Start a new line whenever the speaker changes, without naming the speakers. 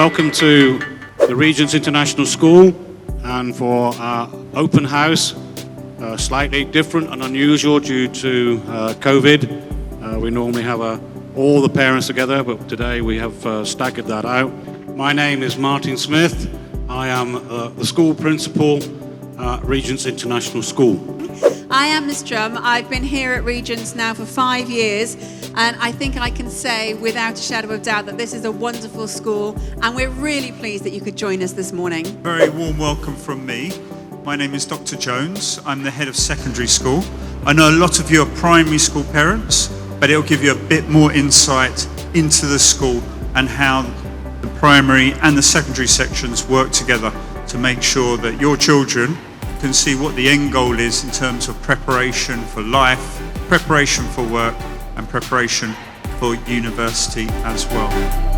welcome to the Regent's International School and for our open house, slightly different and unusual due to COVID. We normally have all the parents together, but today we have staggered that out. My name is Martin Smith. I am the school principal at Regent's International School.
I am Miss Drum. I've been here at Regent's now for 5 years, and I think I can say without a shadow of doubt that this is a wonderful school, and we're really pleased that you could join us this morning.
Very warm welcome from me. My name is Dr. Jones. I'm the head of secondary school. I know a lot of you are primary school parents, but it'll give you a bit more insight into the school and how the primary and the secondary sections work together to make sure that your children can see what the end goal is in terms of preparation for life, preparation for work, and preparation for university as well.